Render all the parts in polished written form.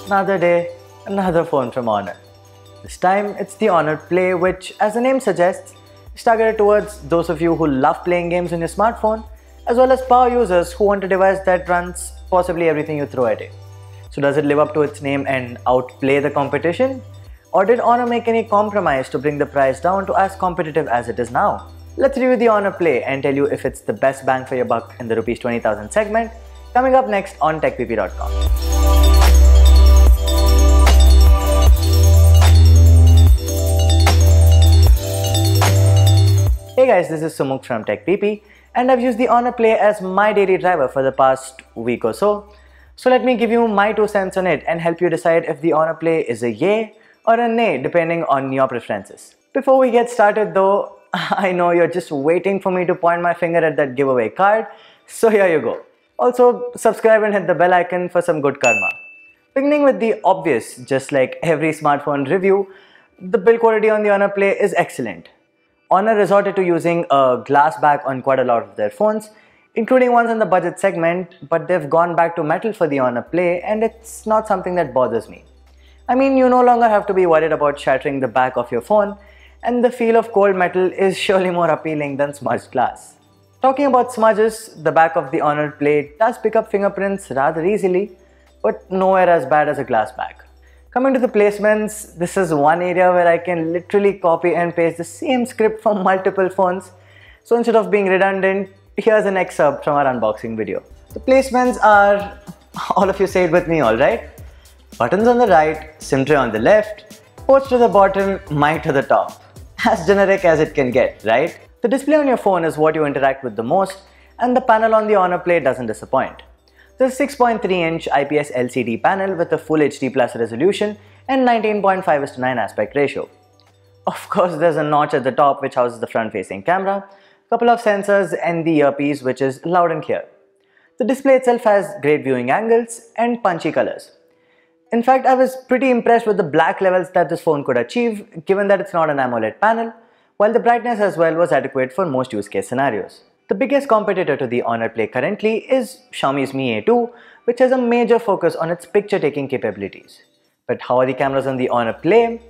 Another day, another phone from Honor. This time it's the Honor Play, which, as the name suggests, is targeted towards those of you who love playing games on your smartphone, as well as power users who want a device that runs possibly everything you throw at it. So does it live up to its name and outplay the competition? Or did Honor make any compromise to bring the price down to as competitive as it is now? Let's review the Honor Play and tell you if it's the best bang for your buck in the Rs 20,000 segment, coming up next on TechPP.com. Hey guys, this is Sumukh from TechPP, and I've used the Honor Play as my daily driver for the past week or so. So let me give you my 2 cents on it and help you decide if the Honor Play is a yay or a nay depending on your preferences. Before we get started though, I know you're just waiting for me to point my finger at that giveaway card, so here you go. Also, subscribe and hit the bell icon for some good karma. Beginning with the obvious, just like every smartphone review, the build quality on the Honor Play is excellent. Honor resorted to using a glass back on quite a lot of their phones, including ones in the budget segment, but they've gone back to metal for the Honor Play, and it's not something that bothers me. I mean, you no longer have to be worried about shattering the back of your phone, and the feel of cold metal is surely more appealing than smudged glass. Talking about smudges, the back of the Honor Play does pick up fingerprints rather easily, but nowhere as bad as a glass back. Coming to the placements, this is one area where I can literally copy and paste the same script from multiple phones. So instead of being redundant, here's an excerpt from our unboxing video. The placements are, all of you say it with me, alright? Buttons on the right, SIM tray on the left, ports to the bottom, mic to the top. As generic as it can get, right? The display on your phone is what you interact with the most, and the panel on the Honor Play doesn't disappoint. There's a 6.3-inch IPS LCD panel with a Full HD Plus resolution and 19.5:9 aspect ratio. Of course, there's a notch at the top which houses the front-facing camera, couple of sensors, and the earpiece, which is loud and clear. The display itself has great viewing angles and punchy colors. In fact, I was pretty impressed with the black levels that this phone could achieve, given that it's not an AMOLED panel, while the brightness as well was adequate for most use case scenarios. The biggest competitor to the Honor Play currently is Xiaomi's Mi A2, which has a major focus on its picture-taking capabilities. But how are the cameras on the Honor Play?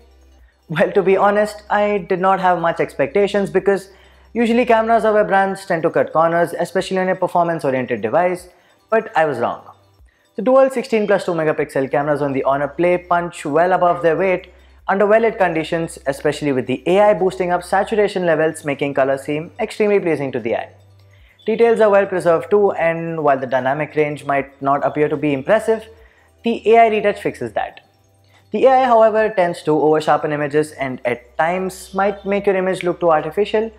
Well, to be honest, I did not have much expectations because usually cameras of where brands tend to cut corners, especially on a performance-oriented device, but I was wrong. The dual 16+2 megapixel cameras on the Honor Play punch well above their weight under well-lit conditions, especially with the AI boosting up saturation levels, making color seem extremely pleasing to the eye. Details are well preserved too, and while the dynamic range might not appear to be impressive, the AI retouch fixes that. The AI, however, tends to over-sharpen images and at times might make your image look too artificial,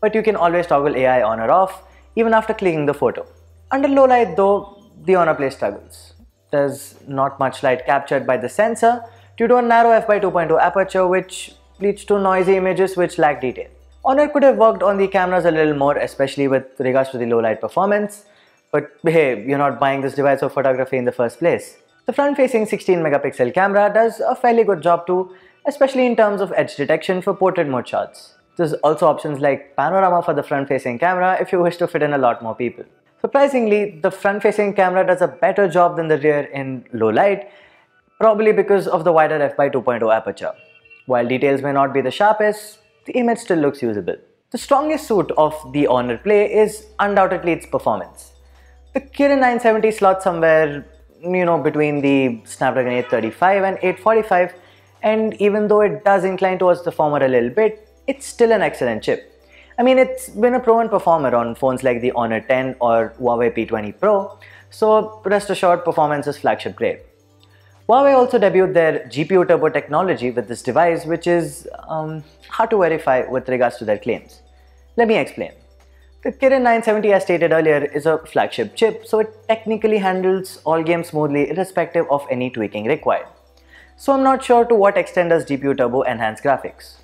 but you can always toggle AI on or off even after clicking the photo. Under low light though, the Honor Play struggles. There's not much light captured by the sensor due to a narrow f/2.2 aperture, which leads to noisy images which lack detail. Honor could have worked on the cameras a little more, especially with regards to the low light performance, but hey, you're not buying this device for photography in the first place. The front-facing 16 megapixel camera does a fairly good job too, especially in terms of edge detection for portrait mode shots. There's also options like panorama for the front-facing camera if you wish to fit in a lot more people. Surprisingly, the front-facing camera does a better job than the rear in low light, probably because of the wider f/2.0 aperture. While details may not be the sharpest, the image still looks usable. The strongest suit of the Honor Play is undoubtedly its performance. The Kirin 970 slots somewhere, between the Snapdragon 835 and 845, and even though it does incline towards the former a little bit, it's still an excellent chip. I mean, it's been a proven performer on phones like the Honor 10 or Huawei P20 Pro, so rest assured performance is flagship grade. Huawei also debuted their GPU turbo technology with this device, which is hard to verify with regards to their claims. Let me explain. The Kirin 970, as stated earlier, is a flagship chip, so it technically handles all games smoothly irrespective of any tweaking required. So I'm not sure to what extent does GPU turbo enhance graphics.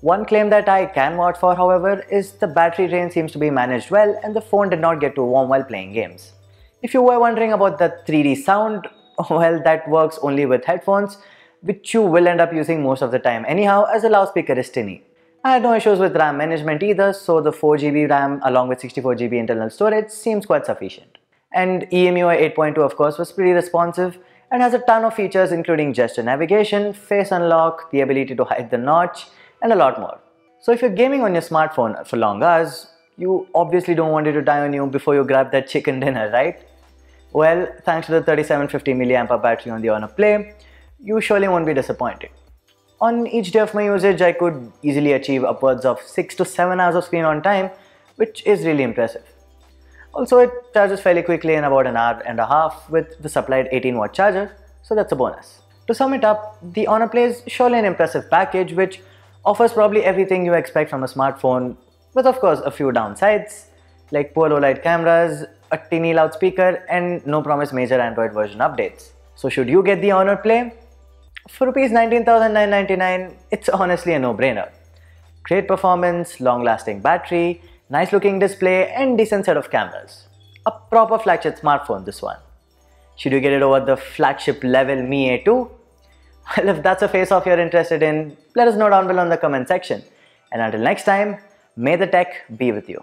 One claim that I can vouch for, however, is the battery drain seems to be managed well and the phone did not get too warm while playing games. If you were wondering about the 3D sound, well, that works only with headphones, which you will end up using most of the time anyhow, as a loudspeaker is tinny. I had no issues with RAM management either, so the 4GB RAM along with 64GB internal storage seems quite sufficient. And EMUI 8.2 of course was pretty responsive, and has a ton of features including gesture navigation, face unlock, the ability to hide the notch, and a lot more. So if you're gaming on your smartphone for long hours, you obviously don't want it to die on you before you grab that chicken dinner, right? Well, thanks to the 3750 mAh battery on the Honor Play, you surely won't be disappointed. On each day of my usage, I could easily achieve upwards of 6 to 7 hours of screen on time, which is really impressive. Also, it charges fairly quickly in about an hour and a half with the supplied 18-watt charger, so that's a bonus. To sum it up, the Honor Play is surely an impressive package which offers probably everything you expect from a smartphone, with of course a few downsides like poor low-light cameras, a tiny loudspeaker, and no promised major Android version updates. So should you get the Honor Play? For Rs 19,999, it's honestly a no-brainer. Great performance, long-lasting battery, nice looking display, and decent set of cameras. A proper flagship smartphone, this one. Should you get it over the flagship level Mi A2? Well, if that's a face-off you're interested in, let us know down below in the comment section. And until next time, may the tech be with you.